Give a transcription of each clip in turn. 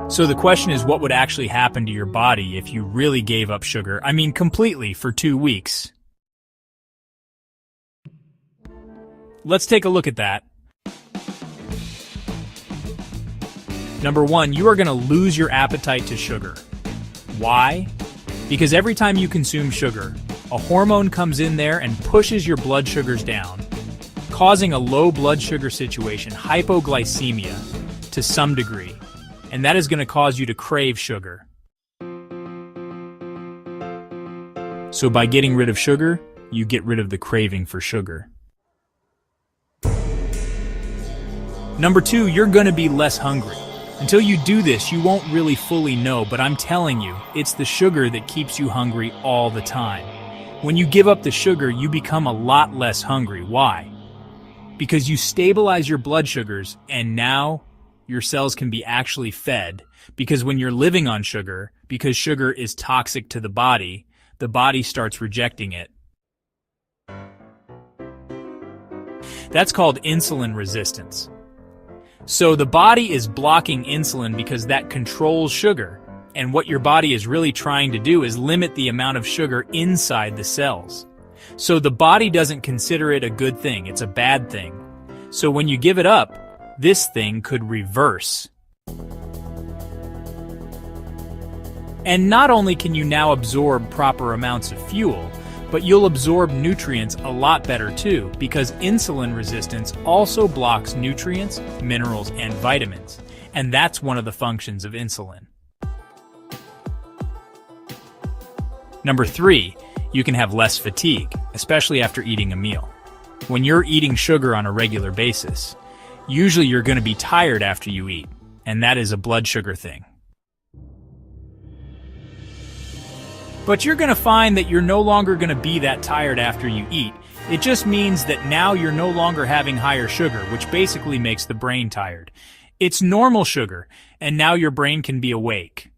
So the question is, what would actually happen to your body if you really gave up sugar? I mean, completely for 2 weeks. Let's take a look at that. Number 1, you are going to lose your appetite to sugar. Why? Because every time you consume sugar, a hormone comes in there and pushes your blood sugars down, causing a low blood sugar situation, hypoglycemia, to some degree. And that is going to cause you to crave sugar. So by getting rid of sugar, you get rid of the craving for sugar. Number 2, you're going to be less hungry. Until you do this, you won't really fully know, but I'm telling you, it's the sugar that keeps you hungry all the time. When you give up the sugar, you become a lot less hungry. Why? Because you stabilize your blood sugars, and now your cells can be actually fed. Because when you're living on sugar, because sugar is toxic to the body starts rejecting it. That's called insulin resistance. So the body is blocking insulin because that controls sugar. And what your body is really trying to do is limit the amount of sugar inside the cells. So the body doesn't consider it a good thing, it's a bad thing. So when you give it up, this thing could reverse. And not only can you now absorb proper amounts of fuel, but you'll absorb nutrients a lot better too, because insulin resistance also blocks nutrients, minerals, and vitamins. And that's one of the functions of insulin. Number 3, you can have less fatigue, especially after eating a meal. When you're eating sugar on a regular basis, usually you're going to be tired after you eat, and that is a blood sugar thing. But you're going to find that you're no longer going to be that tired after you eat. It just means that now you're no longer having higher sugar, which basically makes the brain tired. It's normal sugar, and now your brain can be awake.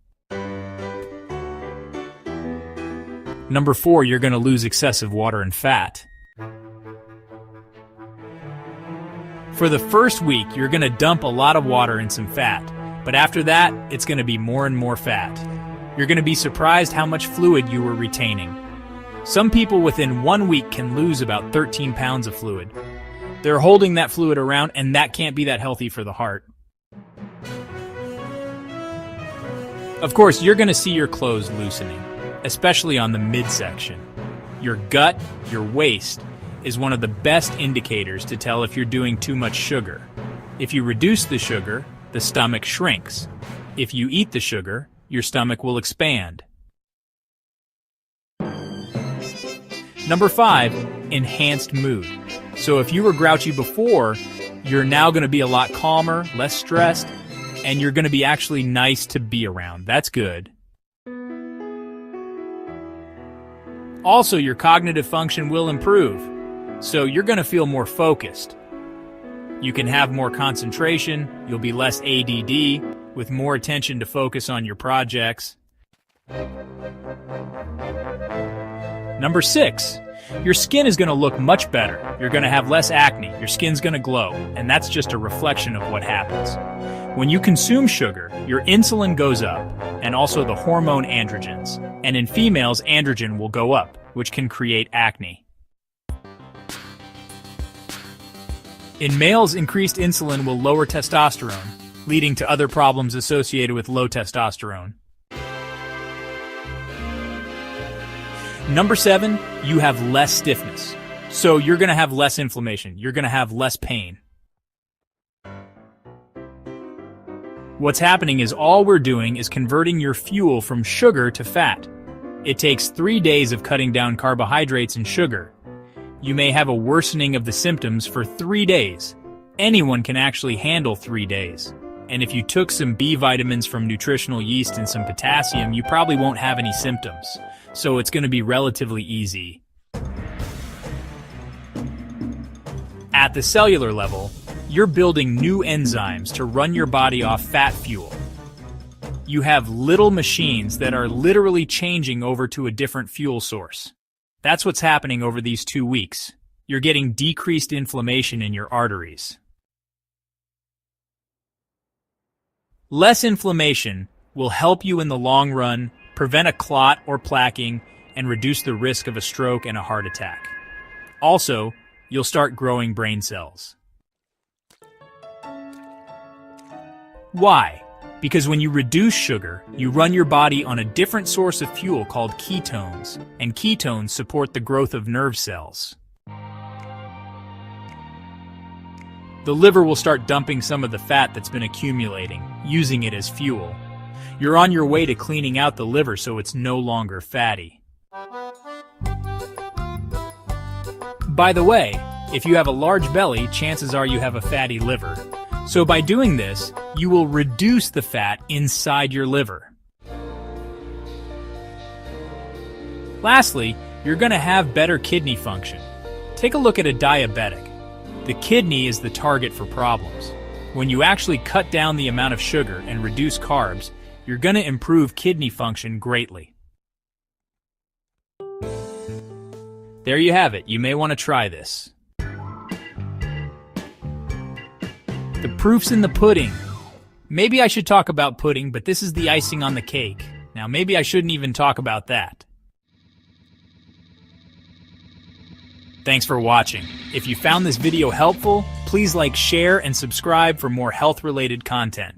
Number 4, you're going to lose excessive water and fat. For the first week, you're going to dump a lot of water and some fat, but after that, it's going to be more and more fat. You're going to be surprised how much fluid you were retaining. Some people within 1 week can lose about 13 pounds of fluid. They're holding that fluid around, and that can't be that healthy for the heart. Of course, you're going to see your clothes loosening, especially on the midsection. Your gut, your waist, is one of the best indicators to tell if you're doing too much sugar. If you reduce the sugar, the stomach shrinks. If you eat the sugar, your stomach will expand. Number 5, enhanced mood. So if you were grouchy before, you're now going to be a lot calmer, less stressed, and you're going to be actually nice to be around. That's good. Also, your cognitive function will improve, so you're going to feel more focused. You can have more concentration, you'll be less ADD, with more attention to focus on your projects. Number 6, your skin is going to look much better. You're going to have less acne, your skin's going to glow, and that's just a reflection of what happens. When you consume sugar, your insulin goes up, and also the hormone androgens. And in females, androgen will go up, which can create acne. In males, increased insulin will lower testosterone, leading to other problems associated with low testosterone. Number 7, you have less stiffness. So you're going to have less inflammation. You're going to have less pain. What's happening is all we're doing is converting your fuel from sugar to fat. It takes 3 days of cutting down carbohydrates and sugar. You may have a worsening of the symptoms for 3 days. Anyone can actually handle 3 days. And if you took some B vitamins from nutritional yeast and some potassium, you probably won't have any symptoms. So it's going to be relatively easy. At the cellular level, you're building new enzymes to run your body off fat fuel. You have little machines that are literally changing over to a different fuel source. That's what's happening over these 2 weeks. You're getting decreased inflammation in your arteries. Less inflammation will help you in the long run, prevent a clot or plaquing, and reduce the risk of a stroke and a heart attack. Also, you'll start growing brain cells. Why? Because when you reduce sugar, you run your body on a different source of fuel called ketones, and ketones support the growth of nerve cells. The liver will start dumping some of the fat that's been accumulating, using it as fuel. You're on your way to cleaning out the liver so it's no longer fatty. By the way, if you have a large belly, chances are you have a fatty liver. So by doing this, you will reduce the fat inside your liver. Lastly, you're going to have better kidney function. Take a look at a diabetic. The kidney is the target for problems. When you actually cut down the amount of sugar and reduce carbs, you're going to improve kidney function greatly. There you have it. You may want to try this. The proof's in the pudding. Maybe I should talk about pudding, but this is the icing on the cake. Now, maybe I shouldn't even talk about that. Thanks for watching. If you found this video helpful, please like, share, and subscribe for more health-related content.